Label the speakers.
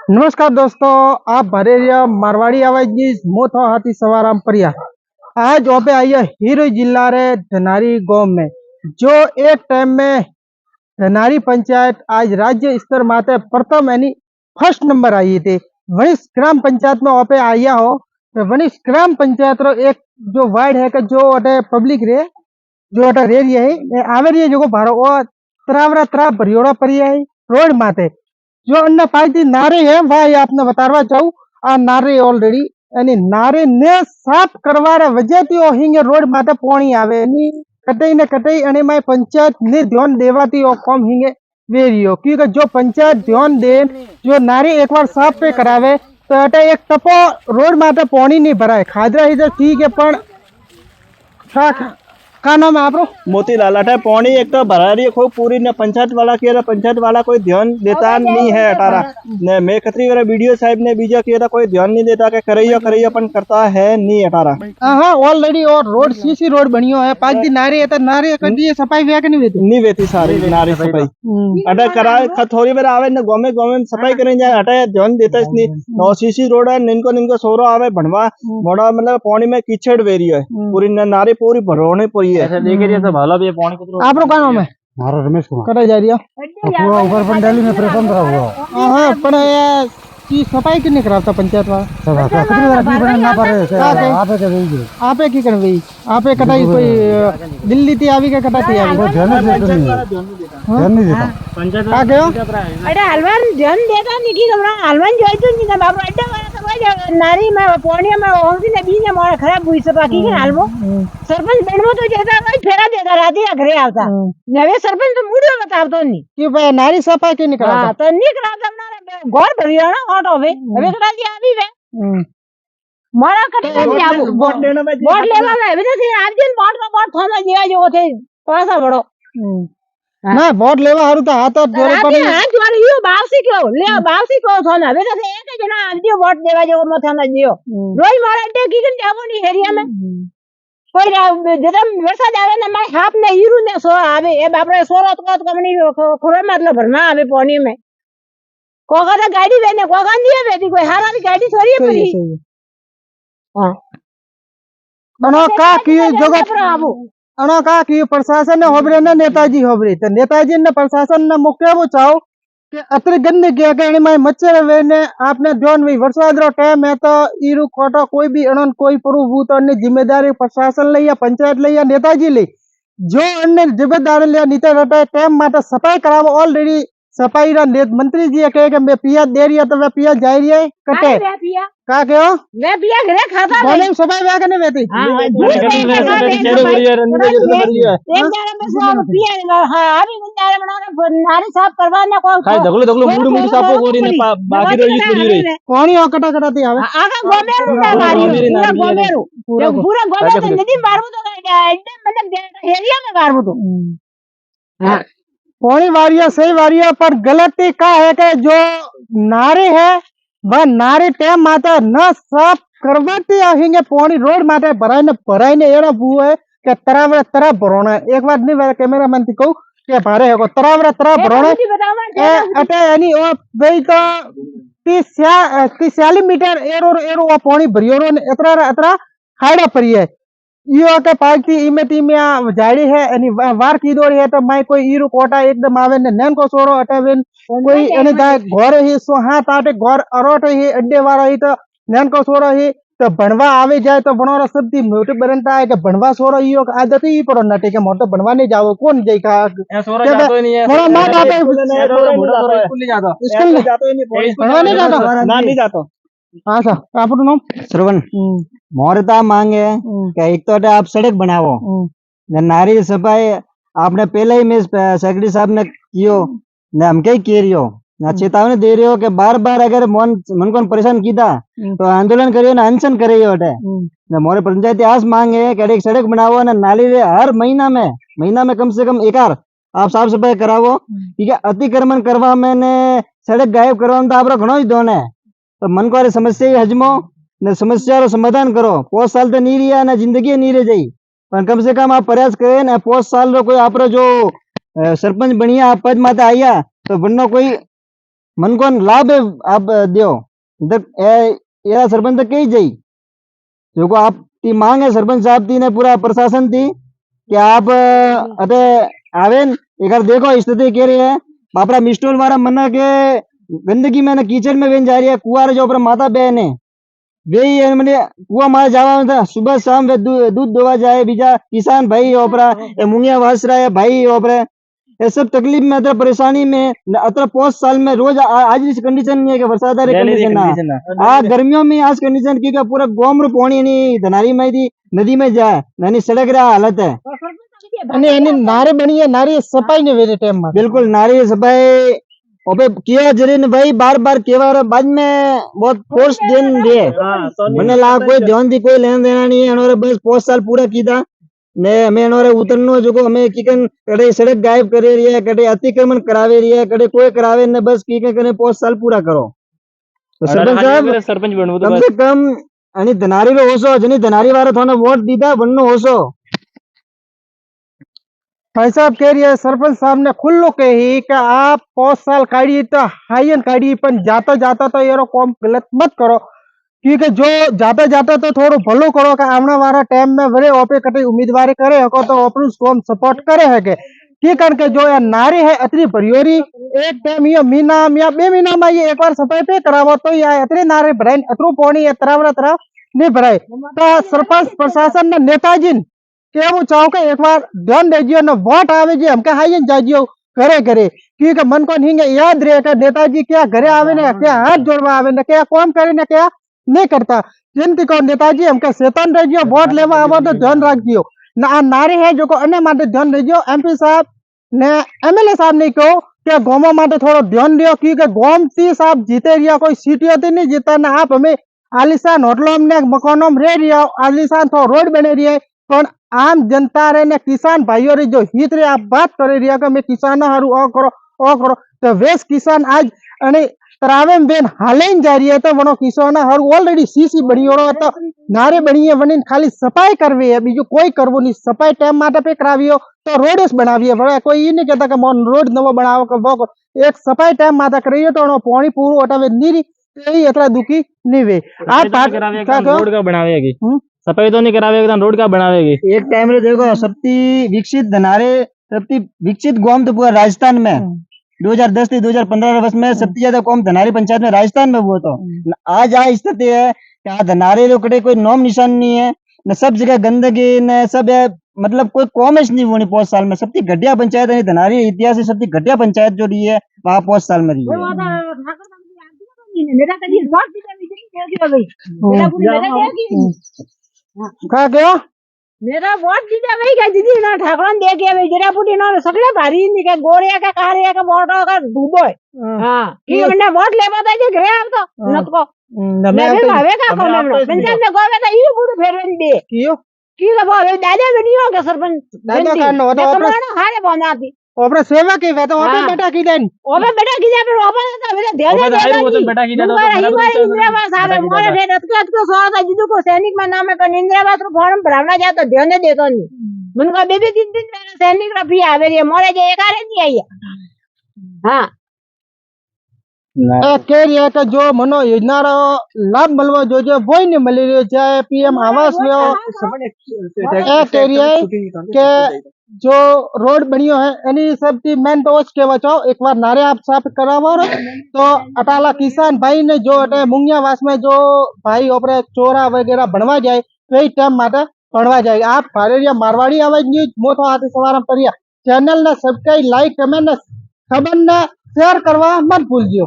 Speaker 1: नमस्कार दोस्तों, आप भरे रहिया मारवाड़ी आवाज की मोथ हाथी सवाराम परिया। आज ओपे आइए हीरो जिला रे धनारी गांव में, जो एक टाइम में धनारी पंचायत आज राज्य स्तर माते प्रथम यानी फर्स्ट नंबर आई थी। वनिश ग्राम पंचायत में ओपे आया हो तो वनिश ग्राम पंचायत रो एक जो वार्ड है कि जो अटे पब्लिक रे जो अटे रे रही है आवे रही है जो भारो वो तरावरा तरा भरियोड़ा परिया है रोड माते जो अन्ना पार्टी नारे है वह ये आपने बतावा चाहूँ। आ नारे ऑलरेडी यानी नारे ने साफ करवारे वजह थी ओ हिंगे रोड माते पानी आवे यानी कतई ने कतई अने माय पंचायत ने ध्यान देवाती ओ कम हिंगे वेरियो क्योंकि जो पंचायत ध्यान दे जो नारे एक बार साफ पे करावे तो अटे एक टपो रोड माते पानी नहीं भराए खादरा इधर ठीक है पण का नाम है आपरो?
Speaker 2: मोतीलाल अठे पौनी एक तो भरा रही है खूब पूरी ने पंचायत वाला किया पंचायत वाला कोई ध्यान देता नहीं है अठारा ने मैं खतरी वाला वीडियो साहब ने बीजा किया कोई ध्यान नहीं देता के करैया पण करता है नहीं अठारा।
Speaker 1: हाँ ऑलरेडी और रोड सीसी रोड बनियो है पांच दिन नारे है तो नारे कदी ये सफाई वे के नहीं वेती
Speaker 2: सारी नारी सफाई अटे करा थोड़ी बार आवे ने गोमे सफाई करें जाए अटे ध्यान देता इसनी नो सीसी रोड है निनको सोरो आवे भणवा बड़ा मतलब पौनी में कीचड़ वेरी है पूरी नारी पूरी भरोने पूरी ऐसे देख रही है तो भाला भी पानी को
Speaker 1: आपरो का नाम है?
Speaker 3: मारो रमेश कुमार
Speaker 1: कटा जा रही है
Speaker 3: पूरा ऊपर पंडाली में प्रेशन रहा हुआ।
Speaker 1: हां पण की सफाई किने कराता पंचायत वाला
Speaker 3: सब कितनी बार की बना ना पारे आपे के देंगे
Speaker 1: आपे की करवे आपे कटाई कोई दिल्ली थी आवी के कटाती आवी
Speaker 3: वो ध्यान नहीं देता
Speaker 2: पंचायत
Speaker 1: आ गयो
Speaker 4: अरे हलवान ध्यान देता नहीं की हमरा हलवान जोइतो नहीं ना बाबू अड्डा वाला तो नारी में पोणिया में ओंगी ने बीने मोर खराब हुई से बाकी के हालवो सरपंच बनवो तो जेता भाई फेरा देता राती घरे आवता नवे सरपंच तो मुड़ो बतावतो नहीं
Speaker 1: कि भाई नारी सफाई के निकला
Speaker 4: हां तो नहीं कराता ना घर भरिया ना ऑटो वे अबे करा जी आवी वे मारा कटे जाबो
Speaker 2: वोट लेना में
Speaker 4: वोट लेवा में अबे तो आज दिन वोट का वोट थोड़ा जेवा जो थे पासा बड़ो
Speaker 1: ना वोट लेवा हारू तो हाथ जोरे पड़े
Speaker 4: हाथ जोरे यो बावसी क्यों ले बावसी को थोड़ा अबे तो एक जना आज जो वोट देवा जो मथा ना जियो रोज मारा अड्डे की कन जाबो नहीं एरिया में कोई जदम वरसाद आवे ना मैं हाफ ने हीरू ने सो आवे ए बापरे सोरो तो कमनी खोरे मतलब भरना आवे पानी में कोका तो गाड़ी वेने कोका नहीं वेती कोई हारा की गाड़ी थोड़ी है परी हां
Speaker 1: अनो का की जगह अनो का की प्रशासन ने होबरे ने नेताजी होबरे तो नेताजी ने प्रशासन ने मुके वो चाहो कि अत्र गंदे किया के में मच्छर वेने आपने ध्यान में वरसाद रो टाइम है तो ईरू खोटो कोई भी अनन कोई प्रभु तो अन्य जिम्मेदारी प्रशासन ले या पंचायत ले या नेताजी ले जो अन्य जिम्मेदारी ले नीचे रहता है टाइम माता सफाई करावो ऑलरेडी सफाई रा मंत्री जी कहे कि मैं पिया दे रही है तो मैं पिया जा रही है कटे का कहो
Speaker 4: मैं पिया घरे खाता
Speaker 1: बोले सफाई वे करने बेटी
Speaker 4: एक बार में सब पिया हां अभी गुंजारे बना नारी साफ करवाना को
Speaker 2: खाई दगलो मुड़ी साफो कोरी ने बाकी रही पड़ी रही
Speaker 1: कोनी कटा कटाती आवे
Speaker 4: आगा गोमेरू ना मारी गोमेरू पूरा गोमेरू नदी मारबो तो एकदम मतलब एरिया में मारबो तो हां
Speaker 1: पौनी वारिया सही वारिया पर गलती का है कि जो नारे है वह नारे टाइम माता न साफ करवाती आएंगे पौनी रोड माता भराई ने एड़ा बू है कि तरावरा तरा भरोना एक बार नहीं मेरा कैमरा मैन थी कहूं कि भारे है को तरावरा तरा भरोना अटे यानी ओ भाई तो 30 मीटर एरो वो पौनी भरियोरो ने इतना खाड़ा पड़ी है यो के पार्टी इमे टीमिया जाड़ी है यानी वार की दौड़ी है तो मैं कोई ईरू कोटा एकदम आवे ने नैन को सोरो अटेवेन कोई यानी दा घर ही सो हाथ आटे घर अरोट ही अड्डे वाला ही तो नैन को सोरो ही तो बनवा आवे जाए तो बनवारा सब दी मोटे बनता है कि बनवा सोरो यो आदत ही पड़ो नटे के मोटे बनवा नहीं जाओ कौन जाई का
Speaker 2: सोरो जातो ही नहीं है
Speaker 1: मोरा मां जाते
Speaker 2: स्कूल नहीं जाता
Speaker 1: स्कूल
Speaker 2: जातो ही नहीं
Speaker 1: बनवा नहीं जाता
Speaker 2: ना नहीं जातो
Speaker 1: हां सा आपरो नाम
Speaker 3: श्रवण मोरता मांगे कि एक तो आप सड़क बनाओ नारी सफाई आपने पहले ही मैं सेक्रेटरी साहब ने कियो ने हम कई कह रही हो ना चेतावनी दे रही हो कि बार बार अगर मन को परेशान कीता तो आंदोलन करियो ना अनशन करियो ना मोरे पंचायती आस मांगे कि एक सड़क बनाओ ना नाली रे हर महीना में कम से कम एक बार आप साफ सफाई करावो ठीक है अतिक्रमण करवा में ने सड़क गायब करवा में तो आप घणो ही दोन है तो मन को समस्या हजमो ने समस्या समाधान करो 5 साल तो नहीं रिया ना जिंदगी नहीं रह जाई पर कम से कम आप प्रयास करें ना 5 साल रो कोई आप जो सरपंच बनिया आप पद माते आया तो बननो कोई मन को लाभ आप दो एरा सरपंच तक कही जाई जो को आप ती मांग है सरपंच साहब ती ने पूरा प्रशासन थी कि आप अबे आवेन एक बार देखो स्थिति कह रही है बापरा मिस्टोल मारा मना के गंदगी में कीचड़ में बेन जा रही है कुआर जो ऊपर माता बहन है वे ही मैंने कुआ मारा जावा था सुबह शाम वे दूध दोवा जाए बीजा किसान भाई ओपरा मुंगिया वास रहा है भाई ओपरा ये सब तकलीफ में अतर परेशानी में अतर 5 साल में रोज आज इस कंडीशन नहीं है कि बरसात कंडीशन आ गर्मियों में आज कंडीशन की का पूरा गोम रू पानी नहीं धनारी में थी नदी में जाए यानी सड़क रहा हालत है
Speaker 1: અને એની નારી બની નારી સફાઈ ને વેરે ટાઈમ માં
Speaker 3: बिल्कुल नारी सफाई ओबे किया जरीन भाई बार बार केवा बाद में बहुत फोर्स देन दिए मैंने ला कोई ध्यान दी कोई लेन देना नहीं है अनोरे बस 5 साल पूरा कीधा ने हमें अनोरे उतरनो जो को हमें किकन कड़े सड़क गायब करे रही है कड़े अतिक्रमण करावे रही है कड़े कोई करावे ने बस किकन करे 5 साल पूरा करो तो सरपंच साहब
Speaker 2: सरपंच बनवो
Speaker 3: कम से कम आणि धनारी रो होसो जनी धनारी वाला थाने वोट दीदा वन्नो होसो
Speaker 1: भाई साहब कह रही है सरपंच साहब ने खुल्लो कही कि आप 5 साल काढ़ी तो हाईन काढ़ी पर जाता जाता तो ये कॉम गलत मत करो क्योंकि जो जाता जाता तो थोड़ो भलो करो कि आमने वाला टाइम में वरे ओपे कटे उम्मीदवारी करे हको तो अपन स्टॉम सपोर्ट करे है के करके जो ये नारी है अतरी भरियोरी एक टाइम ये महीना या 2 महीना में ये एक बार सफाई पे करावो तो ये अतरी नारी भराई अतरू पानी ये तरह नहीं भराई तो सरपंच प्रशासन ने नेताजी केवू चाहो के एक बार ध्यान दीजिए न वोट आवे जी हमके हाई जाजियो करे करे क्योंकि मन को नहीं याद रहे कि नेताजी क्या घरे आवे ने क्या हाथ जोड़वा आवे ने क्या काम करे ने क्या नहीं करता जिनती को नेताजी हमके शैतान रहियो वोट लेवा आवो तो ध्यान रखियो ना नारी है जो को अन्य माटे ध्यान रहियो एमपी साहब ने एमएलए साहब ने कहो कि गांव माटे थोड़ा ध्यान दियो क्योंकि गांव ती साहब जीते रिया कोई सीटियों ती नहीं जीता ना आप हमें आलिशान होटलों में मकानों में रह रिया आलिशान तो रोड बने रही है पर आम जनता रे ने किसान भाइयों रे जो हित रे आप बात करे रिया कि मैं किसान हारू ओ करो तो वेस किसान आज अने तरावे में बेन हालेन जा रही है तो वनो किसान हारू ऑलरेडी सीसी बनी हो तो नारे बनी है वनी खाली सफाई करवी है बीजू कोई करवो नहीं सफाई टाइम माटे पे करावियो तो रोडेस बनाविए बड़ा कोई ये नहीं कहता कि मोन रोड नवो बनावो के वो एक सफाई टाइम माटे करियो तो पानी पूरो हटावे नीरी यही इतना दुखी नहीं वे आप
Speaker 2: रोड का बनावेगी सफाई तो नहीं करावेगी रोड का बनावेगी
Speaker 3: एक टाइम रे देखो सबती विकसित धनारे सबती विकसित गांव तो पूरा राजस्थान में 2010 से 2015 वर्ष में सबसे ज्यादा कौम धनारी पंचायत में राजस्थान में हुआ तो आज आ स्थिति है कि धनारी रोकड़े कोई नाम निशान नहीं है न सब जगह गंदगी न सब है मतलब कोई कॉमेश नहीं होनी 5 साल में सबकी घटिया पंचायत है धनारी इतिहास से सबकी घटिया पंचायत जो रही है वहाँ 5 साल में रही
Speaker 1: क्या क्या
Speaker 4: मेरा वोट दीजिए भाई क्या दीदी ना ठाकुर दे के भाई जरा पुटी ना सगळे भारी नहीं के गोरे का कारे का बोटो का डूबो हां की मैंने वोट ले बता जे घरे आव तो नत को मैं भावे का को मैं पंचायत में गोवे तो ई बुड फेरन दे
Speaker 3: क्यों
Speaker 4: की का बोले दादा बनी हो के सरपंच
Speaker 1: दादा का नो तो
Speaker 4: अपना हारे बनाती
Speaker 1: ओपरे सेवा की वे तो ओपे बेटा की देन
Speaker 4: ओबे बेटा की जा पर ओपे तो मेरे दे दे वो तो बेटा की जा तो इंदिरावास आ रहा मोरे रे रत को सो था जिदु को सैनिक में नाम है इंदिरावास रो फॉर्म भरना जा तो ध्यान देतो नहीं मन का बेबी 3 दिन मेरा सैनिक रो भी आवे रे मोरे जे एक आरे नहीं आई हां
Speaker 1: कह रही है कि जो मनो योजना रो लाभ मिलवा जो वो ही नहीं मिल रही चाहे पीएम आवास लो कह रही है कि जो रोड बनियो है एनी सब की मेन तो के बचाओ एक बार नारे आप साफ करावो तो अटाला किसान भाई ने जो अटे मुंगिया वास में जो भाई ओपरे चोरा वगैरह बनवा जाए वही टाइम माटे बनवा जाए आप भारेरिया मारवाड़ी आवाज न्यूज मोथो हाथी सवारम करिया चैनल ने सब्सक्राइब लाइक कमेंट ने खबर ने शेयर करवा मत भूलियो।